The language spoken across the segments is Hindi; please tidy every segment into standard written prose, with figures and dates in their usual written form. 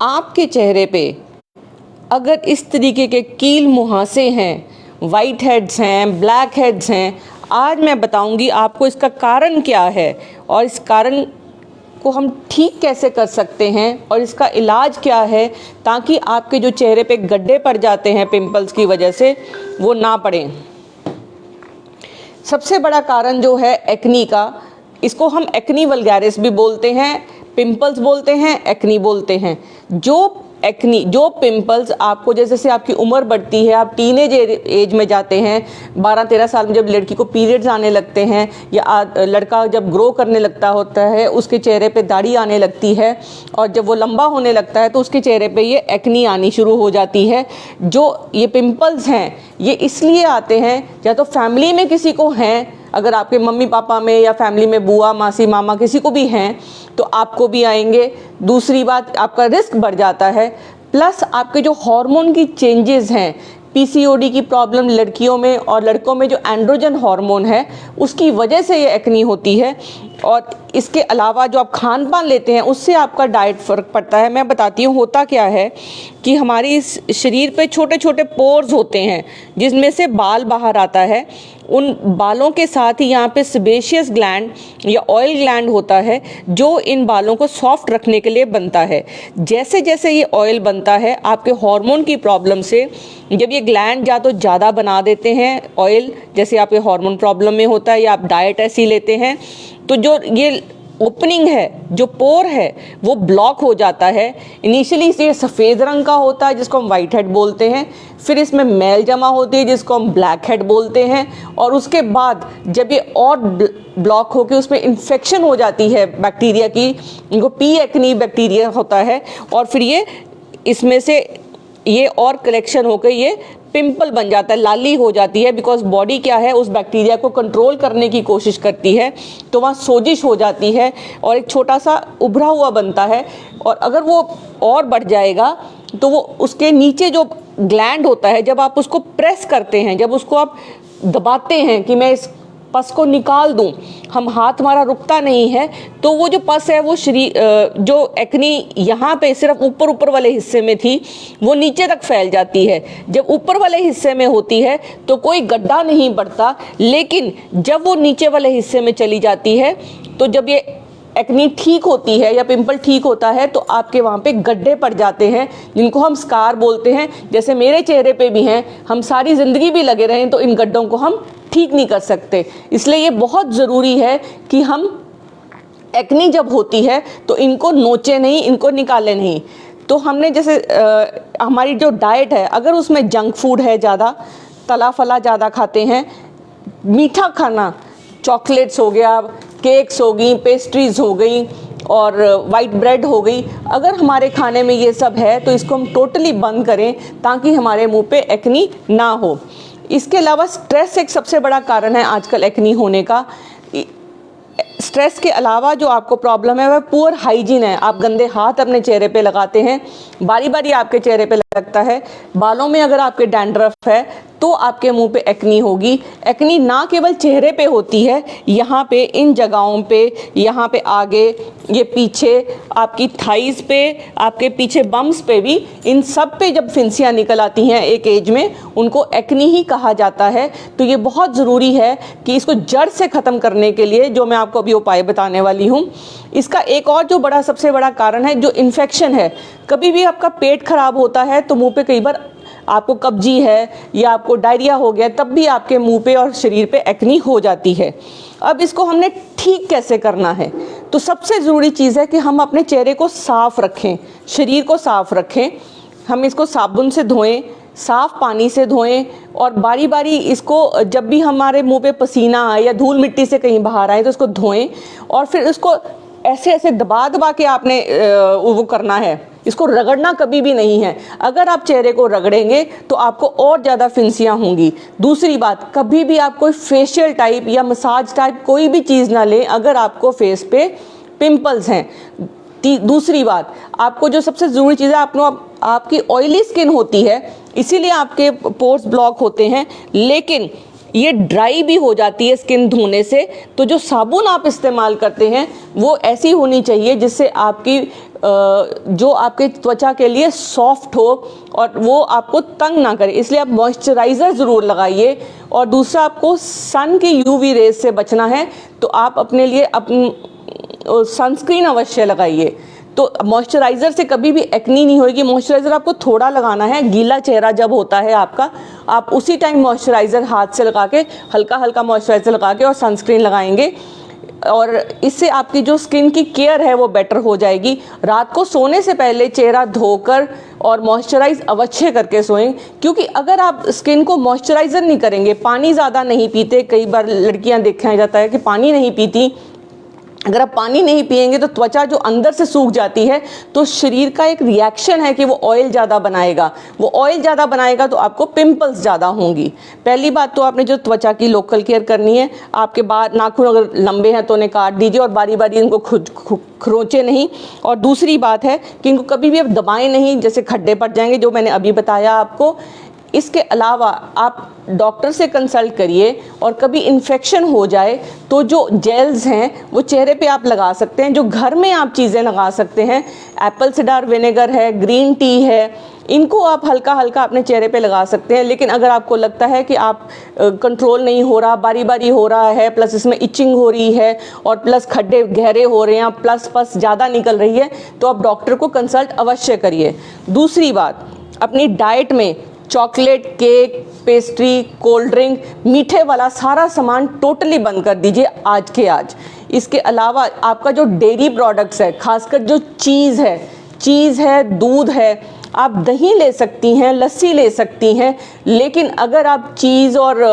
आपके चेहरे पे अगर इस तरीके के कील मुहासे हैं, वाइट हेड्स हैं, ब्लैक हेड्स हैं, आज मैं बताऊंगी आपको इसका कारण क्या है और इस कारण को हम ठीक कैसे कर सकते हैं और इसका इलाज क्या है, ताकि आपके जो चेहरे पे गड्ढे पड़ जाते हैं पिंपल्स की वजह से वो ना पड़ें। सबसे बड़ा कारण जो है एक्नी का, इसको हम एक्नी वल्गैरिस भी बोलते हैं, पिंपल्स बोलते हैं, एक्नी बोलते हैं। जो पिंपल्स आपको जैसे जैसे आपकी उम्र बढ़ती है, आप टीनेज एज में जाते हैं, 12-13 साल में जब लड़की को पीरियड्स आने लगते हैं या लड़का जब ग्रो करने लगता होता है, उसके चेहरे पे दाढ़ी आने लगती है और जब वो लंबा होने लगता है तो उसके चेहरे पे ये एक्नी आनी शुरू हो जाती है। जो ये पिंपल्स हैं ये इसलिए आते हैं, या तो फैमिली में किसी को हैं, अगर आपके मम्मी पापा में या फैमिली में बुआ मासी मामा किसी को भी हैं तो आपको भी आएंगे। दूसरी बात, आपका रिस्क बढ़ जाता है। प्लस आपके जो हार्मोन की चेंजेस हैं, पीसीओडी की प्रॉब्लम लड़कियों में और लड़कों में जो एंड्रोजन हार्मोन है उसकी वजह से ये एक्नी होती है। और इसके अलावा जो आप खान पान लेते हैं उससे आपका डाइट फ़र्क पड़ता है। मैं बताती हूँ होता क्या है कि हमारी इस शरीर पे छोटे छोटे पोर्स होते हैं जिसमें से बाल बाहर आता है। उन बालों के साथ ही यहाँ पे सेबेशियस ग्लैंड या ऑयल ग्लैंड होता है जो इन बालों को सॉफ्ट रखने के लिए बनता है। जैसे जैसे ये ऑयल बनता है, आपके हार्मोन की प्रॉब्लम से जब ये ग्लैंड या तो ज़्यादा बना देते हैं ऑयल, जैसे आपके हार्मोन प्रॉब्लम में होता है या आप डाइट ऐसी लेते हैं, तो जो ये ओपनिंग है, जो पोर है, वो ब्लॉक हो जाता है। इनिशियली ये सफ़ेद रंग का होता है जिसको हम वाइट हेड बोलते हैं, फिर इसमें मैल जमा होती है जिसको हम ब्लैक हेड बोलते हैं, और उसके बाद जब ये और ब्लॉक होकर उसमें इन्फेक्शन हो जाती है बैक्टीरिया की, इनको पी एक्नी बैक्टीरिया होता है, और फिर ये इसमें से ये और कलेक्शन होकर ये पिंपल बन जाता है, लाली हो जाती है। बिकॉज बॉडी क्या है, उस बैक्टीरिया को कंट्रोल करने की कोशिश करती है, तो वहाँ सोजिश हो जाती है और एक छोटा सा उभरा हुआ बनता है। और अगर वो और बढ़ जाएगा तो वो उसके नीचे जो ग्लैंड होता है, जब आप उसको प्रेस करते हैं, जब उसको आप दबाते हैं कि मैं इस पस को निकाल दूं, हम हाथ हमारा रुकता नहीं है, तो वो जो पस है वो शरीर जो एक्नी यहाँ पे सिर्फ ऊपर ऊपर वाले हिस्से में थी वो नीचे तक फैल जाती है। जब ऊपर वाले हिस्से में होती है तो कोई गड्ढा नहीं बढ़ता, लेकिन जब वो नीचे वाले हिस्से में चली जाती है तो जब ये एक्नी ठीक होती है या पिंपल ठीक होता है तो आपके वहाँ पे गड्ढे पड़ जाते हैं जिनको हम स्कार बोलते हैं। जैसे मेरे चेहरे पे भी हैं, हम सारी ज़िंदगी भी लगे रहें तो इन गड्ढों को हम ठीक नहीं कर सकते। इसलिए ये बहुत ज़रूरी है कि हम एक्नी जब होती है तो इनको नोचे नहीं, इनको निकाले नहीं। तो हमने जैसे हमारी जो डाइट है, अगर उसमें जंक फूड है, ज़्यादा तला फला ज़्यादा खाते हैं, मीठा खाना, चॉकलेट्स हो गया, केक्स हो गई, पेस्ट्रीज़ हो गई और वाइट ब्रेड हो गई, अगर हमारे खाने में ये सब है तो इसको हम टोटली बंद करें ताकि हमारे मुंह पे एक्नी ना हो। इसके अलावा स्ट्रेस एक सबसे बड़ा कारण है आजकल एक्नी होने का। स्ट्रेस के अलावा जो आपको प्रॉब्लम है वह पुअर हाइजीन है। आप गंदे हाथ अपने चेहरे पे लगाते हैं, बारी बारी आपके चेहरे पे लगता है। बालों में अगर आपके डैंड्रफ है तो आपके मुंह पे एक्नी होगी। एक्नी ना केवल चेहरे पे होती है, यहाँ पे इन जगहों पे, यहाँ पे आगे, ये पीछे, आपकी थाइस पे, आपके पीछे बम्स पे भी, इन सब पे जब फिंसियाँ निकल आती हैं एक एज में, उनको एक्नी ही कहा जाता है। तो ये बहुत ज़रूरी है कि इसको जड़ से ख़त्म करने के लिए जो मैं आपको अभी उपाय बताने वाली हूँ। इसका एक और जो बड़ा सबसे बड़ा कारण है जो इन्फेक्शन है। कभी भी आपका पेट खराब होता है तो मुंह पे कई बार आपको कब्जी है या आपको डायरिया हो गया, तब भी आपके मुंह पे और शरीर पे एक्नी हो जाती है। अब इसको हमने ठीक कैसे करना है, तो सबसे ज़रूरी चीज़ है कि हम अपने चेहरे को साफ़ रखें, शरीर को साफ़ रखें। हम इसको साबुन से धोएं, साफ़ पानी से धोएं, और बारी बारी इसको जब भी हमारे मुंह पे पसीना आए या धूल मिट्टी से कहीं बाहर आए तो इसको धोएं, और फिर इसको ऐसे ऐसे दबा दबा के आपने वो करना है। इसको रगड़ना कभी भी नहीं है। अगर आप चेहरे को रगड़ेंगे तो आपको और ज़्यादा फिंसियाँ होंगी। दूसरी बात, कभी भी आप कोई फेशियल टाइप या मसाज टाइप कोई भी चीज़ ना लें अगर आपको फेस पे पिंपल्स हैं। दूसरी बात, आपको जो सबसे ज़रूरी चीज़ है, आपकी ऑयली स्किन होती है इसीलिए आपके पोर्स ब्लॉक होते हैं, लेकिन ये ड्राई भी हो जाती है स्किन धोने से। तो जो साबुन आप इस्तेमाल करते हैं वो ऐसी होनी चाहिए जिससे आपकी जो आपके त्वचा के लिए सॉफ्ट हो और वो आपको तंग ना करे, इसलिए आप मॉइस्चराइज़र ज़रूर लगाइए। और दूसरा, आपको सन की यूवी रेज से बचना है तो आप अपने लिए सनस्क्रीन अवश्य लगाइए। तो मॉइस्चराइज़र से कभी भी एक्नी नहीं होगी। मॉइस्चराइज़र आपको थोड़ा लगाना है, गीला चेहरा जब होता है आपका, आप उसी टाइम मॉइस्चराइज़र हाथ से लगा के हल्का हल्का मॉइस्चराइज़र लगा के और सनस्क्रीन लगाएंगे, और इससे आपकी जो स्किन की केयर है वो बेटर हो जाएगी। रात को सोने से पहले चेहरा धोकर और मॉइस्चराइज अवश्य करके सोएं, क्योंकि अगर आप स्किन को मॉइस्चराइज़र नहीं करेंगे, पानी ज़्यादा नहीं पीते, कई बार लड़कियां देखा जाता है कि पानी नहीं पीती, अगर आप पानी नहीं पिएंगे तो त्वचा जो अंदर से सूख जाती है, तो शरीर का एक रिएक्शन है कि वो ऑयल ज़्यादा बनाएगा, वो ऑयल ज़्यादा बनाएगा तो आपको पिंपल्स ज़्यादा होंगी। पहली बात तो आपने जो त्वचा की लोकल केयर करनी है, आपके बाल नाखून अगर लंबे हैं तो उन्हें काट दीजिए और बारी बारी इनको खरोंचे नहीं। और दूसरी बात है कि इनको कभी भी आप दबाएं नहीं, जैसे खड्डे पड़ जाएंगे, जो मैंने अभी बताया आपको। इसके अलावा आप डॉक्टर से कंसल्ट करिए, और कभी इन्फेक्शन हो जाए तो जो जेल्स हैं वो चेहरे पे आप लगा सकते हैं। जो घर में आप चीज़ें लगा सकते हैं, एप्पल सिडार विनेगर है, ग्रीन टी है, इनको आप हल्का हल्का अपने चेहरे पे लगा सकते हैं। लेकिन अगर आपको लगता है कि आप कंट्रोल नहीं हो रहा, बारी बारी हो रहा है, प्लस इसमें इचिंग हो रही है और प्लस खड्डे गहरे हो रहे हैं, प्लस पस ज़्यादा निकल रही है, तो आप डॉक्टर को कंसल्ट अवश्य करिए। दूसरी बात, अपनी डाइट में chocolate, cake, pastry, cold drink, मीठे वाला सारा सामान टोटली बंद कर दीजिए आज के आज। इसके अलावा आपका जो डेयरी प्रोडक्ट्स है, खासकर जो चीज़ है, दूध है, आप दही ले सकती हैं, लस्सी ले सकती हैं, लेकिन अगर आप चीज़ और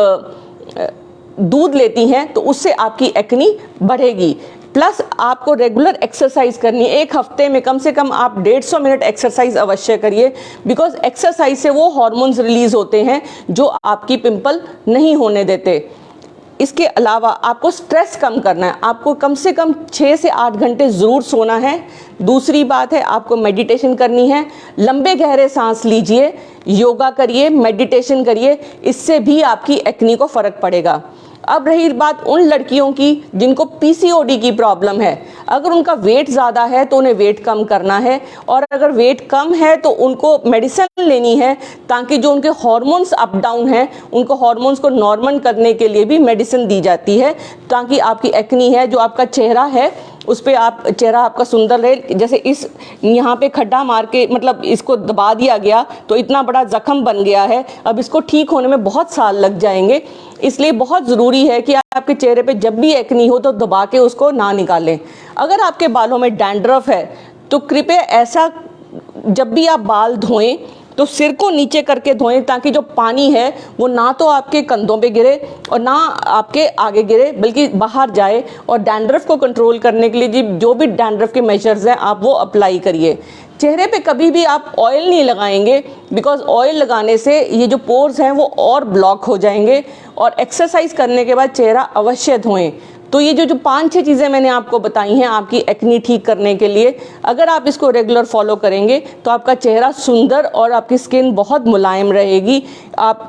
दूध लेती हैं तो उससे आपकी एक्नी बढ़ेगी। प्लस आपको रेगुलर एक्सरसाइज करनी है, एक हफ्ते में कम से कम आप 150 मिनट एक्सरसाइज अवश्य करिए, बिकॉज एक्सरसाइज से वो हार्मोन्स रिलीज होते हैं जो आपकी पिंपल नहीं होने देते। इसके अलावा आपको स्ट्रेस कम करना है, आपको कम से कम 6 से 8 घंटे ज़रूर सोना है। दूसरी बात है, आपको मेडिटेशन करनी है, लंबे गहरे सांस लीजिए, योगा करिए, मेडिटेशन करिए, इससे भी आपकी एक्नी को फ़र्क पड़ेगा। अब रही बात उन लड़कियों की जिनको पीसीओडी की प्रॉब्लम है, अगर उनका वेट ज़्यादा है तो उन्हें वेट कम करना है, और अगर वेट कम है तो उनको मेडिसिन लेनी है, ताकि जो उनके हार्मोन्स अप डाउन हैं उनको हार्मोन्स को नॉर्मल करने के लिए भी मेडिसिन दी जाती है, ताकि आपकी एक्नी है, जो आपका चेहरा है उस पर आप चेहरा आपका सुंदर रहे। जैसे इस यहाँ पे खड्डा मार के, मतलब इसको दबा दिया गया तो इतना बड़ा जख्म बन गया है, अब इसको ठीक होने में बहुत साल लग जाएंगे। इसलिए बहुत ज़रूरी है कि आपके चेहरे पे जब भी एक्नी हो तो दबा के उसको ना निकालें। अगर आपके बालों में डैंड्रफ है तो कृपया ऐसा, जब भी आप बाल धोएं तो सिर को नीचे करके धोएं, ताकि जो पानी है वो ना तो आपके कंधों पे गिरे और ना आपके आगे गिरे, बल्कि बाहर जाए। और डैंड्रफ को कंट्रोल करने के लिए जो भी डैंड्रफ के मेजर्स हैं आप वो अप्लाई करिए। चेहरे पे कभी भी आप ऑयल नहीं लगाएंगे, बिकॉज ऑयल लगाने से ये जो पोर्स हैं वो और ब्लॉक हो जाएंगे। और एक्सरसाइज करने के बाद चेहरा अवश्य धोएं। तो ये जो 5-6 चीज़ें मैंने आपको बताई हैं आपकी एक्नी ठीक करने के लिए, अगर आप इसको रेगुलर फॉलो करेंगे तो आपका चेहरा सुंदर और आपकी स्किन बहुत मुलायम रहेगी। आप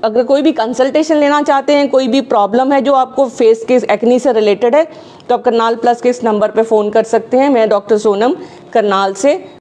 अगर कोई भी कंसल्टेशन लेना चाहते हैं, कोई भी प्रॉब्लम है जो आपको फेस के एक्नी से रिलेटेड है, तो आप करनाल प्लस के इस नंबर पे फ़ोन कर सकते हैं। मैं डॉक्टर सोनम करनाल से